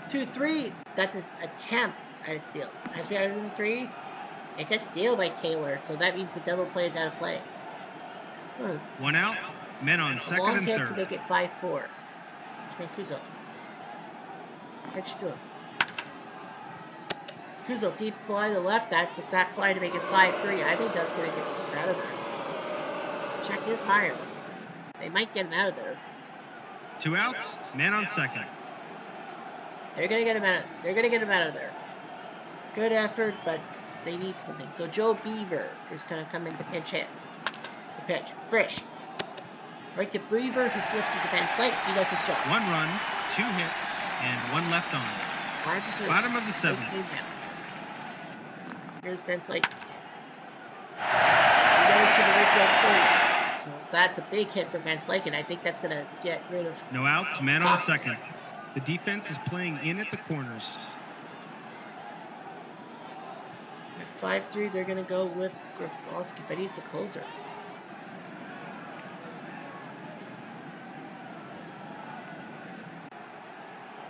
2-3. That's an attempt at a steal. Has to be other than 3. It's a steal by Taylor, so that means the double play is out of play. 1 out, men on A second long and hit third. to make it 5-4. Mancuso. What's doing? Mancuso deep fly to the left. That's a sack fly to make it 5-3. I think that's going to get Taylor out of there. Check is higher. They might get him out of there. 2 outs, man on second. They're gonna get him out. They're gonna get him out of there. Good effort, but they need something. So Joe Beaver is gonna come in to pinch hit. The pitch, Frisch. Right to Beaver, who flips it to Ben Slate. He does his job. 1 run, 2 hits, and 1 left on. 5-3. Bottom of the 7th. Here's Ben Slate. He goes to the right field 40. So that's a big hit for Van Slyken. I think that's going to get rid of... No outs, man on second. The defense is playing in at the corners. At 5-3, they're going to go with Grabowski, but he's the closer.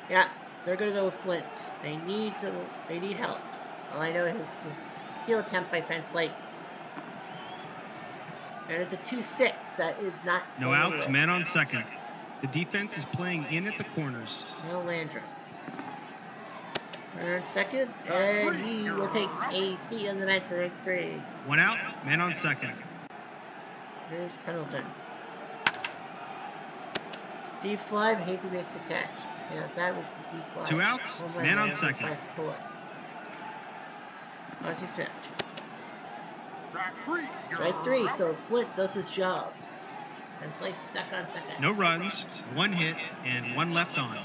Yeah, they're going to go with Flint. They need help. All I know is his steal attempt by Van Slyken. And it's a 2-6. That is not... No outs, man on second. The defense is playing in at the corners. No Landry. Runner on second, and he will take a seat on the bench for 3. 1 out, man on second. Here's Pendleton. Deep fly, Havey makes the catch. Yeah, that was the deep fly. 2 outs, man on second. 5-4. Ozzie Smith. Strike 3, so Flint does his job. And it's like stuck on second. No runs, 1 hit, and 1 left on.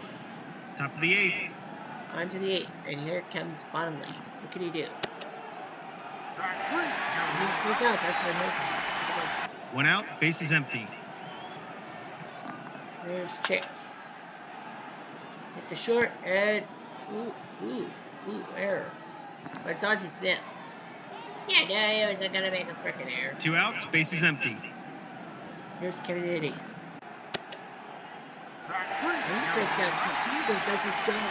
Top of the 8th. On to the 8th, and here comes bottom lane. What can he do? He needs to look out, that's what I'm hoping. 1 out, base is empty. There's Chicks. Hit the short, and ooh, error. But it's Ozzie Smith. Yeah, no, he wasn't gonna make a frickin' error. 2 outs, base is empty. Here's Kennedy. He's right down. He does his job.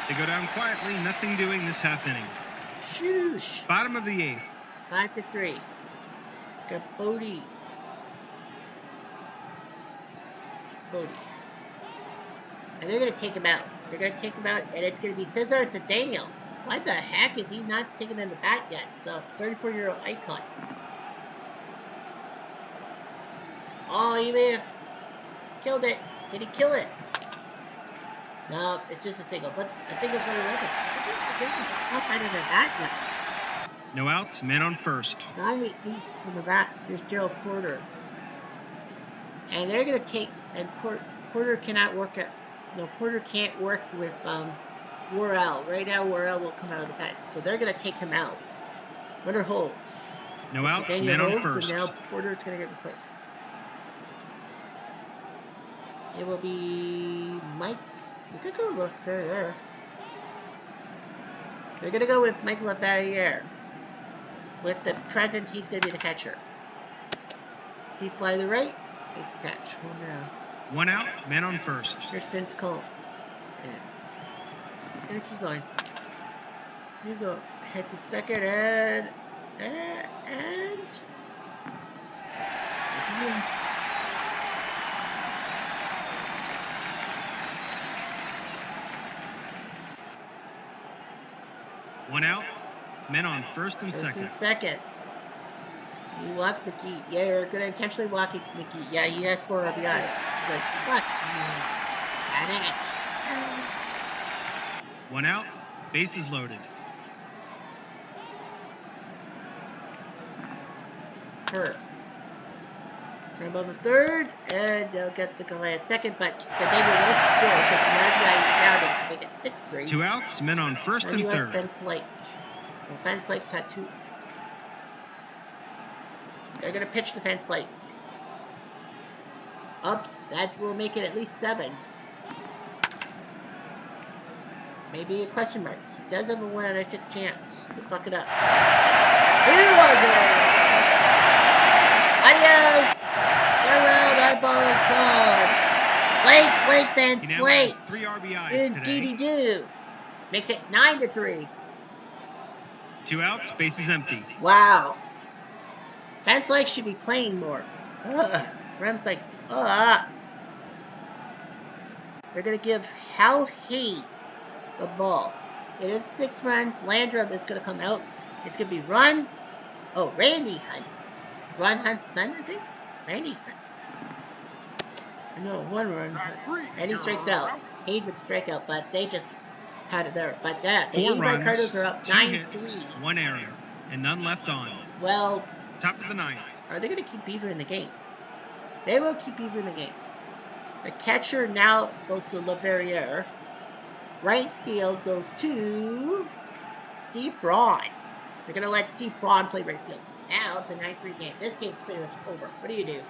They go down quietly, nothing doing this half inning. Shoosh. Bottom of the 8th. 5-3. Got Bodie. And they're going to take him out. And it's going to be Cesar Cedeno. Why the heck is he not taking in the bat yet? The 34-year-old icon. Oh, he may have killed it. Did he kill it? No, it's just a single. But a single's what he wasn't. Not better than that yet. No outs, man on first. Now he needs some of bats. Here's Gerald Porter. And they're going to take... And Porter cannot work at... No, Porter can't work with Worrell. Right now, Worrell will come out of the pen. So they're going to take him out. Runner holds. No outs, Daniel man on holds, first. and now Porter's going to get replaced. It will be Mike. We could go Laferriere. They're going to go with Mike Laferriere. With the present, he's going to be the catcher. Deep fly to the right. Nice catch. Home now. 1 out, men on first. Here's Vince Cole. And he's going to keep going. You go. Head to second and. One out, men on first and First second. and second. You walk McGee. Yeah, you're going to intentionally walk McGee. Yeah, he has 4 RBIs. He's like, fuck. Dang it. 1 out, bases loaded. Hurt. Rambo the third, and they'll get the delay at second, but Cedeno will score, so it's an RBI grounded to make it 6-3. 2 outs, men on first and third. Fence Lake. Well, Fence Lake's had 2. They're going to pitch the Fence Lake. Ups, that will make it at least 7. Maybe a question mark. He does have a 1 out of 6 chance to fuck it up. Here was it! Adios! Farewell, that ball is gone. Blake Van Slate. 3 RBIs Indeedy do. Makes it 9-3. 2 outs, bases empty. Wow. Van Slate should be playing more. Rem's like, They're going to give Hal Haight the ball. It is 6 runs. Landrum is going to come out. It's going to be Randy Hunt. Ron Hunt's son, I think? Randy Hunt. No, 1 run. And he strikes out. Haid with the strikeout, but they just had it there. But the 85 Cardinals are up 9-3. 1 error, and none left on. Well, top of the 9th. Are they going to keep Beaver in the game? They will keep Beaver in the game. The catcher now goes to Laverriere. Right field goes to Steve Braun. They're going to let Steve Braun play right field. Now it's a 9-3 game. This game's pretty much over. What do you do?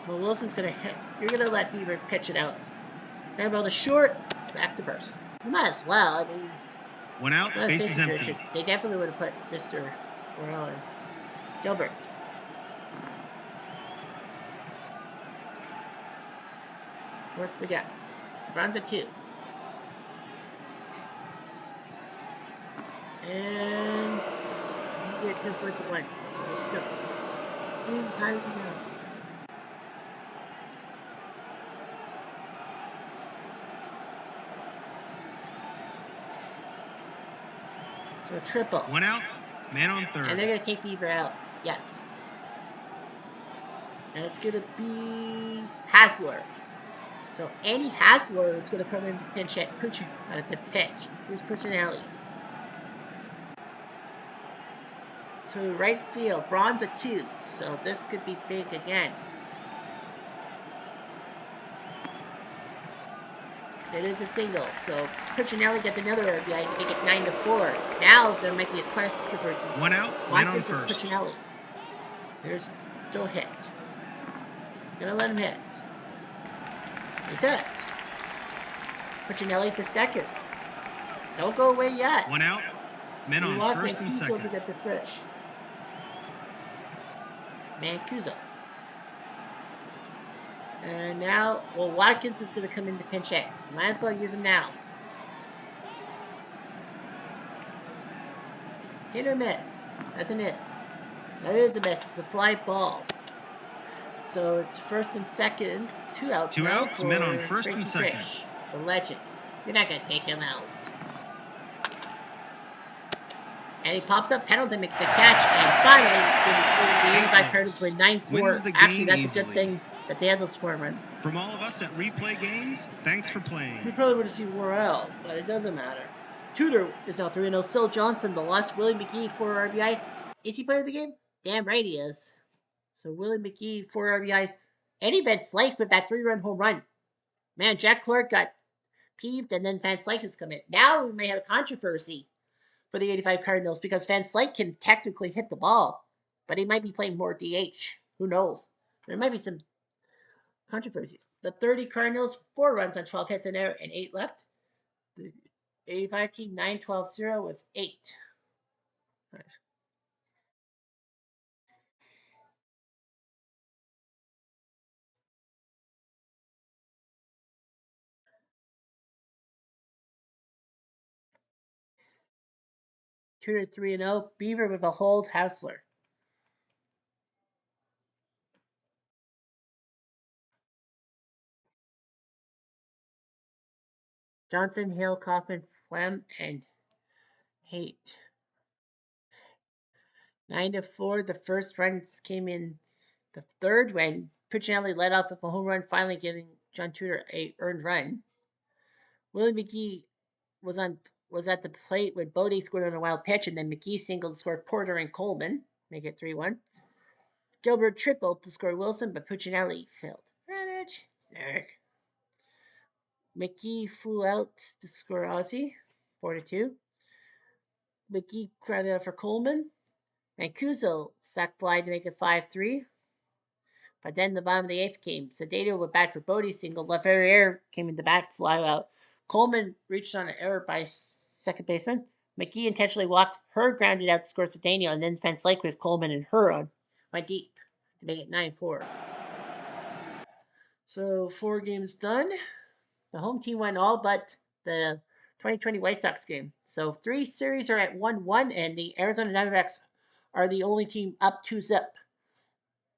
Well, Wilson's going to hit. You're going to let Beaver pitch it out. Rambo the short, back to first. You might as well. I mean, 1 out, bases empty. They definitely would have put Mr. Morel in. Gilbert. What's the gap? Runs a 2. And you get 2 for the 1. So let's go. Spoon time to go. So a triple. 1 out, man on third. And they're going to take Beaver out. Yes. And it's going to be Hassler. So Andy Hassler is going to come in to pitch. Who's Puccinelli? To right field. Braun's a 2. So this could be big again. It is a single. So Puccinelli gets another RBI to make it 9-4. Now there might be a question for 1 out, man on first. Puccinelli. There's still hit. Gonna let him hit. He's hit. Puccinelli to second. Don't go away yet. 1 out, men on first and Mancuso second. to get to fresh. Mancuso. And now, well, Watkins is going to come in to pinch hit. Might as well use him now. Hit or miss. That's a miss. That is a miss. It's a fly ball. So it's first and second. 2 outs. 2 outs, men on first Frankie and second. Fish, the legend. You're not going to take him out. And he pops up. Pendleton makes the catch. And finally, this game is over. The 85 Cardinals win 9-4. Actually, that's a good thing that they had those 4 runs. From all of us at Replay Games, thanks for playing. We probably would have seen Worrell, but it doesn't matter. Tudor is now 3-0. Syl Johnson, the lost. Willie McGee, 4 RBIs. Is he player of the game? Damn right he is. So Willie McGee, 4 RBIs. Eddie Van Slyke with that 3-run home run. Man, Jack Clark got peeved, and then Van Slyke has come in. Now we may have a controversy for the 85 Cardinals because Van Slyke can technically hit the ball, but he might be playing more DH. Who knows? There might be some controversies. The 30 Cardinals, 4 runs on 12 hits and error and 8 left. The 85 team, 9-12-0 with 8. Nice. Tudor 3-0. Beaver with a hold. Hassler. Johnson, Hill, Kaufman, Flem, and Haight. 9-4. The first runs came in the third when Puccinelli led off with a home run, finally giving John Tudor a earned run. Willie McGee was on was at the plate when Bodie scored on a wild pitch, and then McGee singled to score Porter and Coleman, make it 3-1. Gilbert tripled to score Wilson, but Puccinelli failed. Radich, Snark. McGee flew out to score Ozzy, 4-2. McGee crowded out for Coleman. Mancuso sacked fly to make it 5-3. But then the bottom of the eighth came. Sedano would bat for Bodie's single. LaFerriere came into bat, fly out. Coleman reached on an error by second baseman. McGee intentionally walked. Hurd grounded out to score Sedano, and then fence Lake with Coleman and Hurd went deep to make it 9-4. So 4 games done. The home team won all but the 2020 White Sox game. So 3 series are at 1-1, and the Arizona Diamondbacks are the only team up 2-zip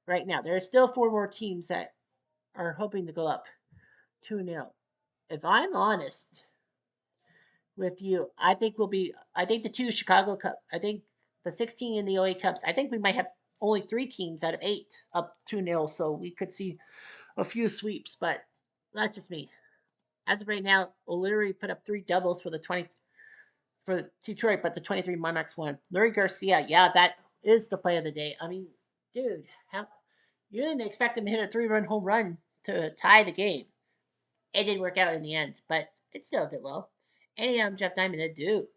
right now. There are still 4 more teams that are hoping to go up 2-0. If I'm honest with you, I think we'll be. I think the 2 Chicago Cup. I think the 16 in the OA Cups. I think we might have only 3 teams out of 8 up 2-0, so we could see a few sweeps. But that's just me. As of right now, O'Leary put up 3 doubles for the 20 for Detroit, but the 23 Monarchs won. Lurie Garcia, yeah, that is the play of the day. I mean, dude, how you didn't expect him to hit a 3-run home run to tie the game. It didn't work out in the end, but it still did well. Anyhow, I'm Jeff Diamond. Adieu.